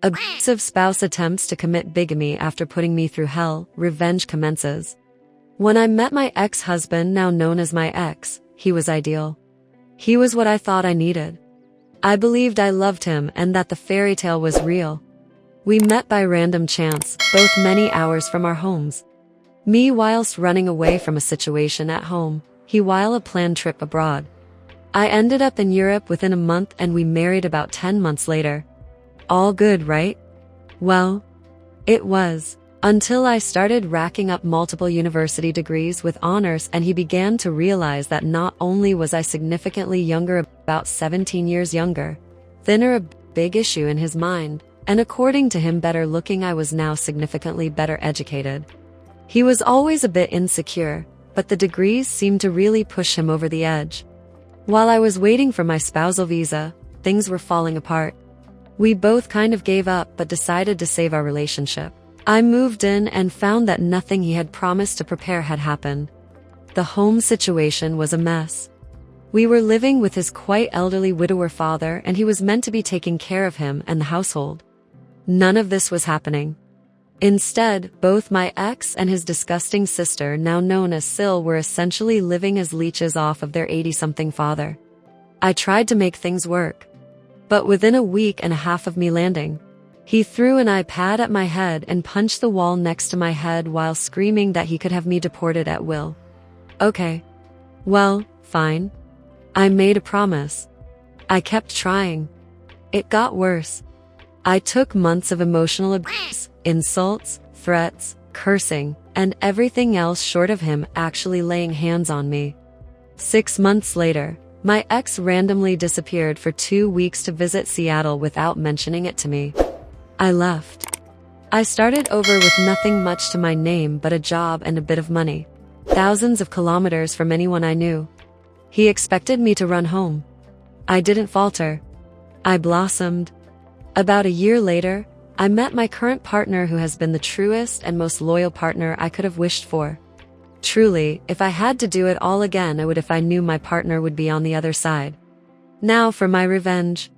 Abusive spouse attempts to commit bigamy after putting me through hell, revenge commences. When I met my ex-husband, now known as my ex, he was ideal. He was what I thought I needed. I believed I loved him and that the fairy tale was real. We met by random chance, both many hours from our homes. Me whilst running away from a situation at home, he while a planned trip abroad. I ended up in Europe within a month and we married about 10 months later. All good, right? Well, it was. Until I started racking up multiple university degrees with honors and he began to realize that not only was I significantly younger, about 17 years younger, thinner, a big issue in his mind, and according to him better looking, I was now significantly better educated. He was always a bit insecure, but the degrees seemed to really push him over the edge. While I was waiting for my spousal visa, things were falling apart. We both kind of gave up but decided to save our relationship. I moved in and found that nothing he had promised to prepare had happened. The home situation was a mess. We were living with his quite elderly widower father and he was meant to be taking care of him and the household. None of this was happening. Instead, both my ex and his disgusting sister, now known as Sil, were essentially living as leeches off of their 80-something father. I tried to make things work. But within a week and a half of me landing, he threw an iPad at my head and punched the wall next to my head while screaming that he could have me deported at will. Okay. Well, fine. I made a promise. I kept trying. It got worse. I took months of emotional abuse, insults, threats, cursing, and everything else short of him actually laying hands on me. 6 months later, my ex randomly disappeared for 2 weeks to visit Seattle without mentioning it to me. I left. I started over with nothing much to my name but a job and a bit of money. Thousands of kilometers from anyone I knew. He expected me to run home. I didn't falter. I blossomed. About a year later, I met my current partner, who has been the truest and most loyal partner I could have wished for. Truly, if I had to do it all again, I would if I knew my partner would be on the other side. Now for my revenge.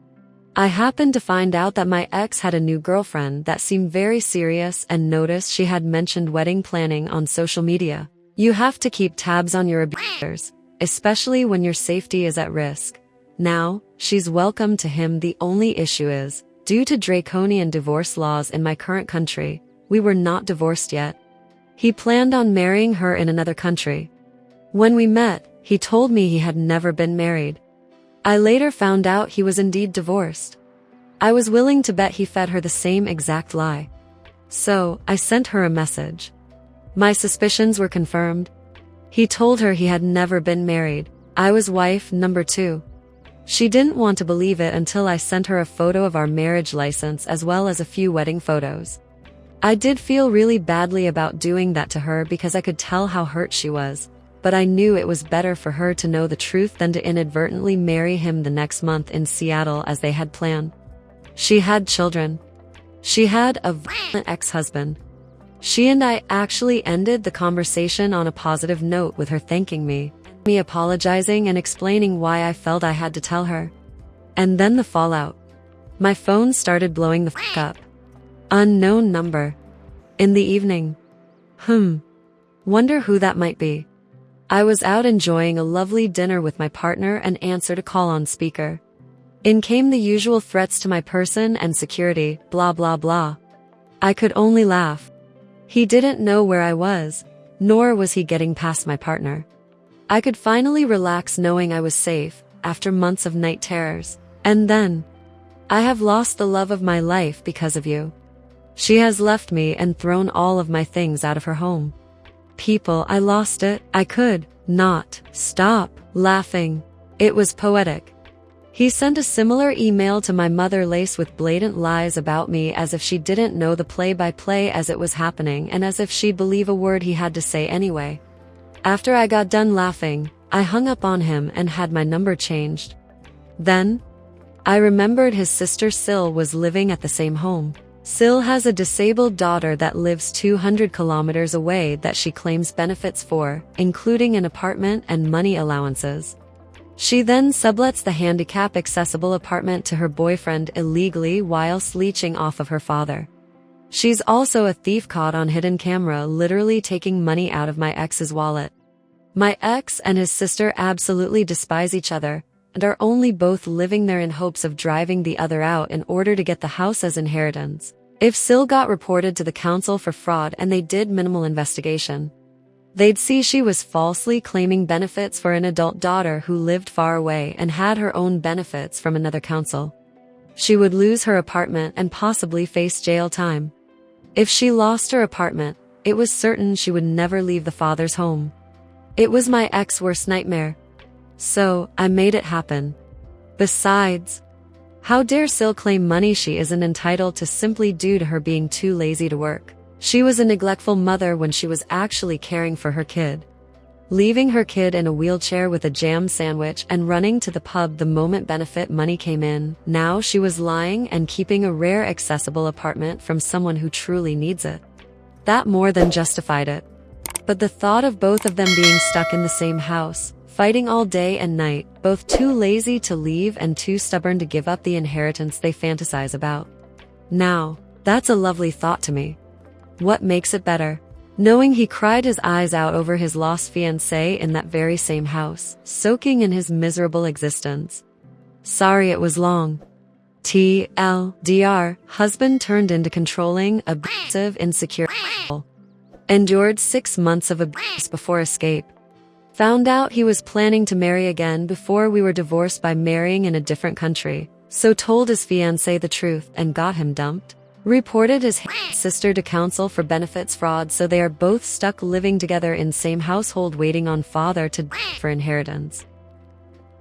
I happened to find out that my ex had a new girlfriend that seemed very serious and noticed she had mentioned wedding planning on social media. You have to keep tabs on your abusers, especially when your safety is at risk. Now, she's welcome to him. The only issue is, due to draconian divorce laws in my current country, we were not divorced yet. He planned on marrying her in another country. When we met, he told me he had never been married. I later found out he was indeed divorced. I was willing to bet he fed her the same exact lie. So, I sent her a message. My suspicions were confirmed. He told her he had never been married. I was wife number 2. She didn't want to believe it until I sent her a photo of our marriage license as well as a few wedding photos. I did feel really badly about doing that to her because I could tell how hurt she was, but I knew it was better for her to know the truth than to inadvertently marry him the next month in Seattle as they had planned. She had children. She had a violent ex-husband. She and I actually ended the conversation on a positive note with her thanking me apologizing and explaining why I felt I had to tell her. And then the fallout. My phone started blowing the f up. Unknown number. In the evening. Wonder who that might be. I was out enjoying a lovely dinner with my partner and answered a call on speaker. In came the usual threats to my person and security, blah blah blah. I could only laugh. He didn't know where I was, nor was he getting past my partner. I could finally relax knowing I was safe, after months of night terrors. And then, I have lost the love of my life because of you. She has left me and thrown all of my things out of her home. People, I lost it. I could not stop laughing. It was poetic. He sent a similar email to my mother laced with blatant lies about me as if she didn't know the play-by-play as it was happening and as if she'd believe a word he had to say anyway. After I got done laughing, I hung up on him and had my number changed. Then, I remembered his sister Sil was living at the same home. Sil has a disabled daughter that lives 200 kilometers away that she claims benefits for, including an apartment and money allowances. She then sublets the handicap-accessible apartment to her boyfriend illegally whilst leeching off of her father. She's also a thief caught on hidden camera, literally taking money out of my ex's wallet. My ex and his sister absolutely despise each other and are only both living there in hopes of driving the other out in order to get the house as inheritance. If Sil got reported to the council for fraud and they did minimal investigation, they'd see she was falsely claiming benefits for an adult daughter who lived far away and had her own benefits from another council. She would lose her apartment and possibly face jail time. If she lost her apartment, it was certain she would never leave the father's home. It was my ex's worst nightmare. So, I made it happen. Besides, how dare Sil claim money she isn't entitled to simply due to her being too lazy to work? She was a neglectful mother when she was actually caring for her kid. Leaving her kid in a wheelchair with a jam sandwich and running to the pub the moment benefit money came in, now she was lying and keeping a rare accessible apartment from someone who truly needs it. That more than justified it. But the thought of both of them being stuck in the same house, fighting all day and night, both too lazy to leave and too stubborn to give up the inheritance they fantasize about. Now, that's a lovely thought to me. What makes it better? Knowing he cried his eyes out over his lost fiancée in that very same house, soaking in his miserable existence. Sorry it was long. TLDR, husband turned into controlling, abusive, insecure. Endured 6 months of abuse before escape. Found out he was planning to marry again before we were divorced by marrying in a different country, so told his fiancée the truth and got him dumped. Reported his sister to council for benefits fraud, so they are both stuck living together in same household waiting on father to for inheritance.